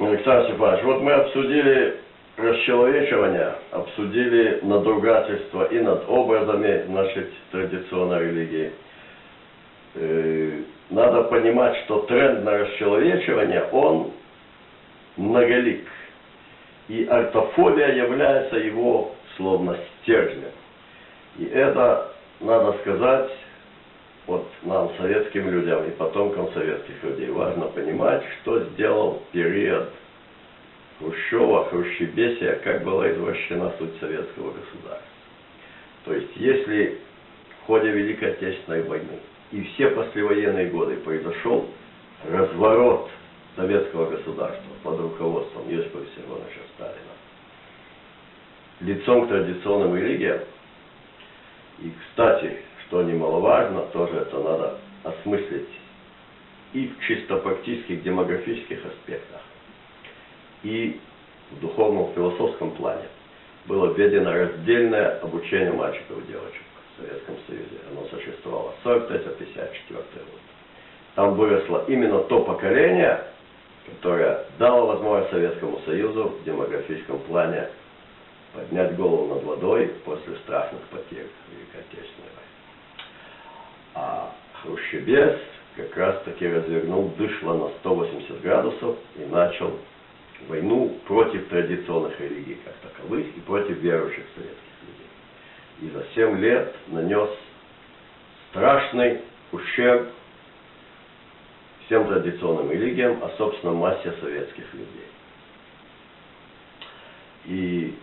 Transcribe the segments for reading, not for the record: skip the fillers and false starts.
Александр Степанович, вот мы обсудили расчеловечивание, обсудили надругательство и над образами нашей традиционной религии. Надо понимать, что тренд на расчеловечивание, он многолик. И ортофобия является его, словно, стержнем. И это, надо сказать, вот нам, советским людям и потомкам советских людей, важно понимать, что сделал период Хрущева, хрущебесия, как была извращена суть советского государства. То есть, если в ходе Великой Отечественной войны и все послевоенные годы произошел разворот советского государства под руководством Иосифа Виссарионовича Сталина лицом к традиционным религиям, и, кстати, что немаловажно, тоже это надо осмыслить и в чисто практических демографических аспектах, и в духовном философском плане, было введено раздельное обучение мальчиков и девочек в Советском Союзе. Оно существовало с 43-54 год. Там выросло именно то поколение, которое дало возможность Советскому Союзу в демографическом плане поднять голову над водой после страшных потерь в Великой Отечественной войне. А хрущебес как раз таки развернул дышло на 180 градусов и начал войну против традиционных религий как таковых и против верующих советских людей. И за 7 лет нанес страшный ущерб всем традиционным религиям, а собственно массе советских людей. И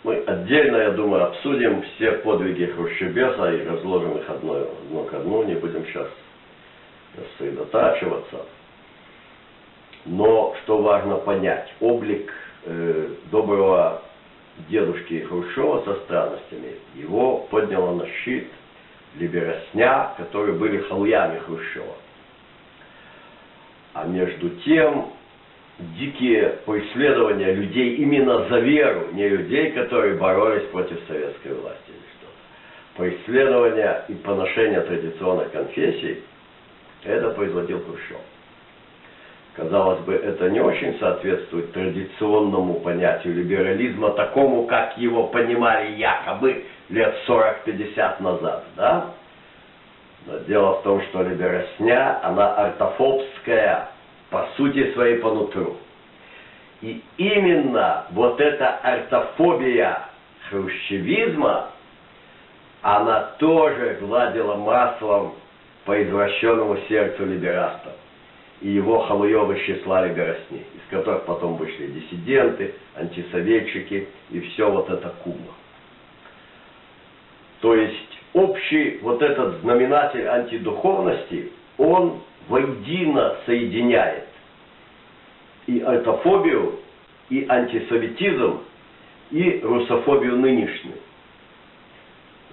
мы отдельно, я думаю, обсудим все подвиги хрущебеса и разложим их одно к одному, не будем сейчас сосредотачиваться. Но что важно понять, облик доброго дедушки Хрущева со странностями, его подняло на щит либерасня, которые были халуями Хрущева. А между тем, дикие преследования людей именно за веру, не людей, которые боролись против советской власти или что-то. Преследования и поношения традиционных конфессий, это производил Хрущев. Казалось бы, это не очень соответствует традиционному понятию либерализма, такому, как его понимали якобы лет 40-50 назад, да? Но дело в том, что либерасня, она ортофобская, по сути своей, по нутру. И именно вот эта ортофобия хрущевизма, она тоже гладила маслом по извращенному сердцу либерастов и его халуев из числа либерасни, из которых потом вышли диссиденты, антисоветчики и все вот это кумма. То есть общий вот этот знаменатель антидуховности, он воедино соединяет и ортофобию, и антисоветизм, и русофобию нынешнюю.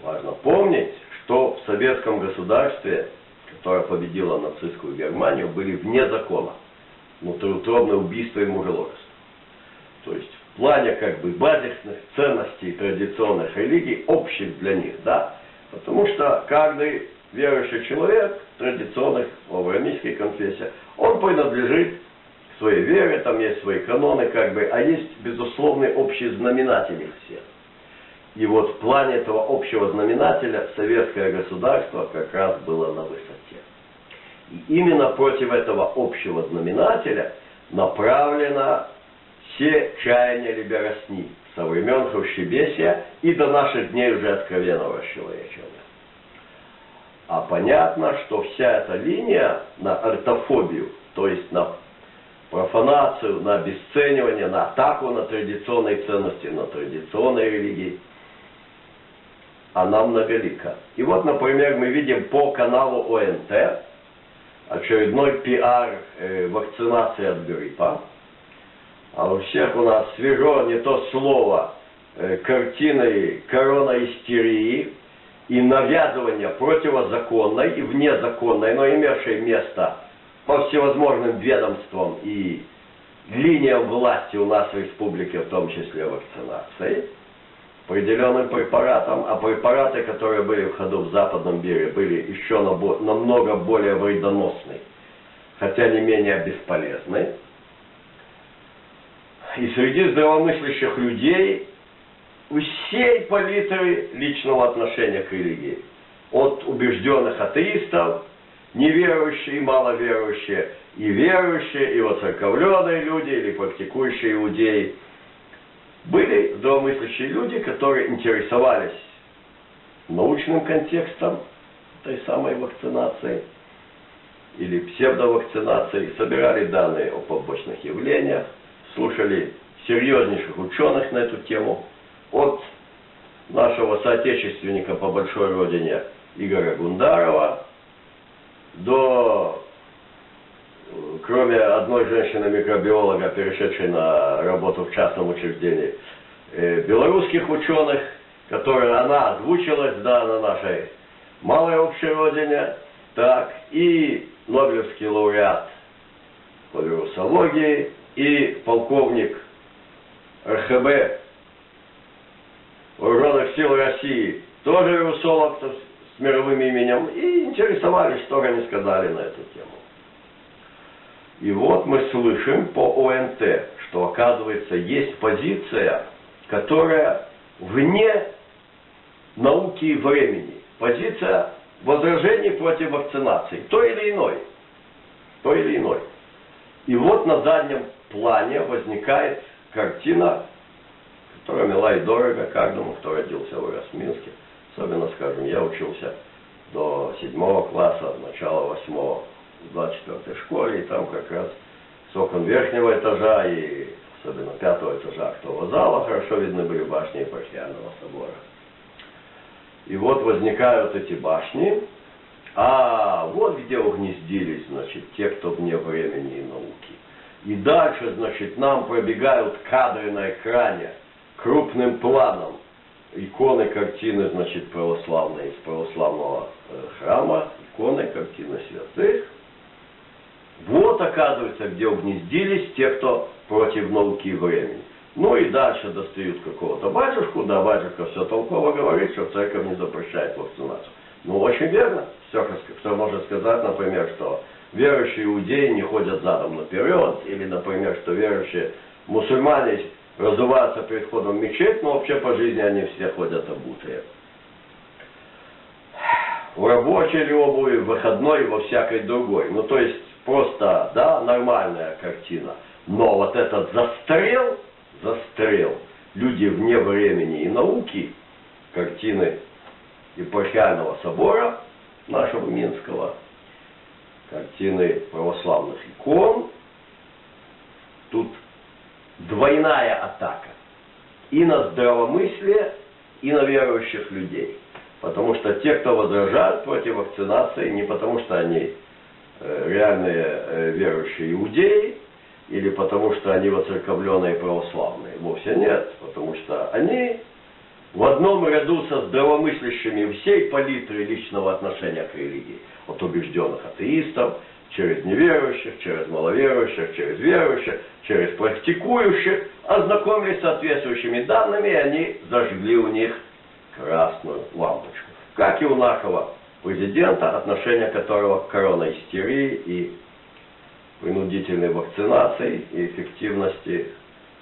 Важно помнить, что в советском государстве, которое победило нацистскую Германию, были вне закона внутриутробное убийство и мужеложество. То есть в плане как бы базисных ценностей традиционных религий, общих для них, да, потому что каждый верующий человек традиционных авраамических конфессий, он принадлежит к своей вере, там есть свои каноны, как бы, а есть безусловный общий знаменатель их всех. И вот в плане этого общего знаменателя советское государство как раз было на высоте. И именно против этого общего знаменателя направлено все чаяния либерасни со времен хрущебесия и до наших дней уже откровенного расчеловечивания. А понятно, что вся эта линия на ортофобию, то есть на профанацию, на обесценивание, на атаку на традиционные ценности, на традиционные религии, она многолика. И вот, например, мы видим по каналу ОНТ очередной пиар вакцинации от гриппа. А у всех у нас свежо не то слово картины коронаистерии и навязывания противозаконной и внезаконной, но имевшей место по всевозможным ведомствам и линиям власти у нас в республике, в том числе вакцинации, определенным препаратам, а препараты, которые были в ходу в западном мире, были еще намного более вредоносны, хотя не менее бесполезны. и среди здравомыслящих людей всей палитры личного отношения к религии. От убежденных атеистов, неверующие и маловерующие, и верующие, и воцерковленные люди, или практикующие иудеи. Были здравомыслящие люди, которые интересовались научным контекстом той самой вакцинации или псевдовакцинации, собирали данные о побочных явлениях, слушали серьезнейших ученых на эту тему, от нашего соотечественника по большой родине Игоря Гундарова до, кроме одной женщины-микробиолога, перешедшей на работу в частном учреждении, белорусских ученых, которые она озвучилась, да, на нашей малой общей родине, так, и Нобелевский лауреат по вирусологии, и полковник РХБ Вооруженных сил России, тоже вирусолог с мировым именем, и интересовались, что они сказали на эту тему. И вот мы слышим по ОНТ, что, оказывается, есть позиция, которая вне науки и времени. Позиция возражений против вакцинации, той или иной. Той или иной. И вот на заднем плане возникает картина, которая мила и дорого каждому, кто родился в вырос в Минске. Особенно, скажем, я учился до 7 класса, начала 8 в 24-й школе, и там как раз с окон верхнего этажа и особенно 5-го этажа актового зала хорошо видны были башни Епархиального собора. И вот возникают эти башни, а вот где угнездились, значит, те, кто вне времени и науки. И дальше, значит, нам пробегают кадры на экране крупным планом. Иконы, картины, значит, православные, из православного храма, иконы, картины святых. Вот, оказывается, где угнездились те, кто против науки и времени. Ну и дальше достают какого-то батюшку, да, батюшка все толково говорит, что церковь не запрещает вакцинацию. Ну, очень верно. Все, кто может сказать, например, что верующие иудеи не ходят задом наперед, или, например, что верующие мусульмане разуваются перед входом в мечеть, но вообще по жизни они все ходят обутые. В рабочей ли обуви, в выходной, во всякой другой. Ну, то есть, просто, да, нормальная картина. Но вот этот застрел, люди вне времени и науки, картины Епархиального собора нашего Минского, картины православных икон, тут двойная атака. И на здравомыслие, и на верующих людей. Потому что те, кто возражают против вакцинации, не потому что они реальные верующие иудеи, или потому что они воцерковленные православные. Вовсе нет. Потому что они в одном ряду со здравомыслящими всей палитры личного отношения к религии. От убежденных атеистов, через неверующих, через маловерующих, через верующих, через практикующих, ознакомились с соответствующими данными, и они зажгли у них красную лампочку. Как и у нашего президента, отношение которого к коронаистерии и принудительной вакцинации и эффективности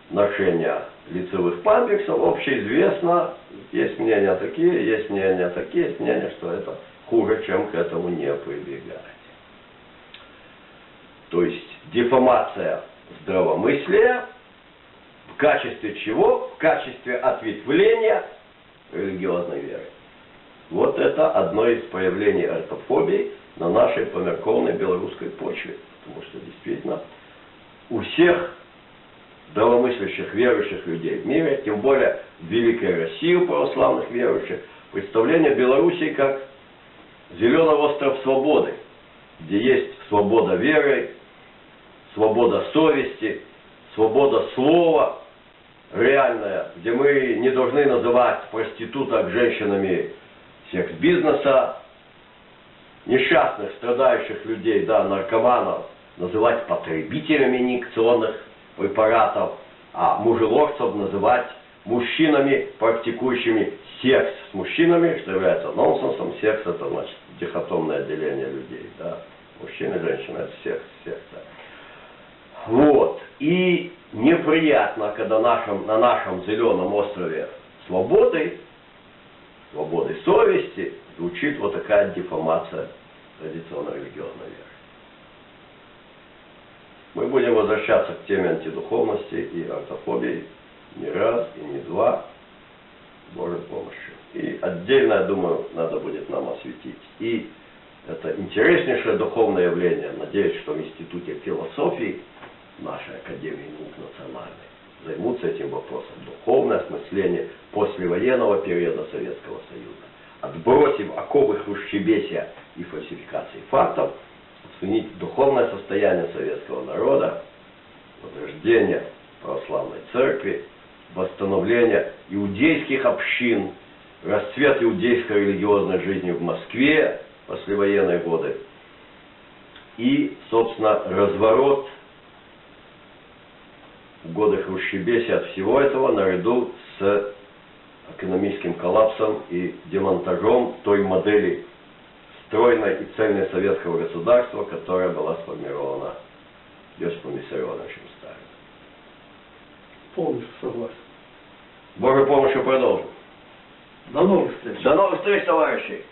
ношения лицевых памперсов общеизвестно. Есть мнения такие, есть мнения такие, есть мнение, что это хуже, чем к этому не прибегать. То есть дефамация здравомыслия в качестве чего? В качестве ответвления религиозной веры. Вот это одно из проявлений ортофобии на нашей померкованной белорусской почве. Потому что действительно у всех здравомыслящих, верующих людей в мире, тем более в Великой России у православных верующих, представление Белоруссии как зеленый остров свободы, где есть свобода веры, свобода совести, свобода слова реальная, где мы не должны называть проституток женщинами секс-бизнеса, несчастных, страдающих людей, да, наркоманов, называть потребителями инъекционных препаратов, а мужеложцев называть мужчинами, практикующими секс с мужчинами, что является нонсенсом. Секс — это, значит, дихотомное отделение людей, да. Мужчина и женщина — это секс, да. Вот. И неприятно, когда на нашем зеленом острове свободы совести звучит вот такая дефамация традиционно-религиозной веры. Мы будем возвращаться к теме антидуховности и ортофобии не раз и не два, с Божьей помощью. И отдельно, я думаю, надо будет нам осветить. И это интереснейшее духовное явление. Надеюсь, что в Институте философии нашей Академии наук национальной займутся этим вопросом. Духовное осмысление послевоенного периода Советского Союза. Отбросив оковы хрущебесия и фальсификации фактов, оценить духовное состояние советского народа, возрождение православной церкви, восстановление иудейских общин, расцвет иудейской религиозной жизни в Москве в послевоенные годы и, собственно, разворот в годы хрущебесия от всего этого наряду с экономическим коллапсом и демонтажом той модели стройной и цельной советского государства, которая была сформирована Иосифом Виссарионовичем Сталиным. Полностью согласен. Божьей помощью продолжим. До новых встреч. До новых встреч, товарищи!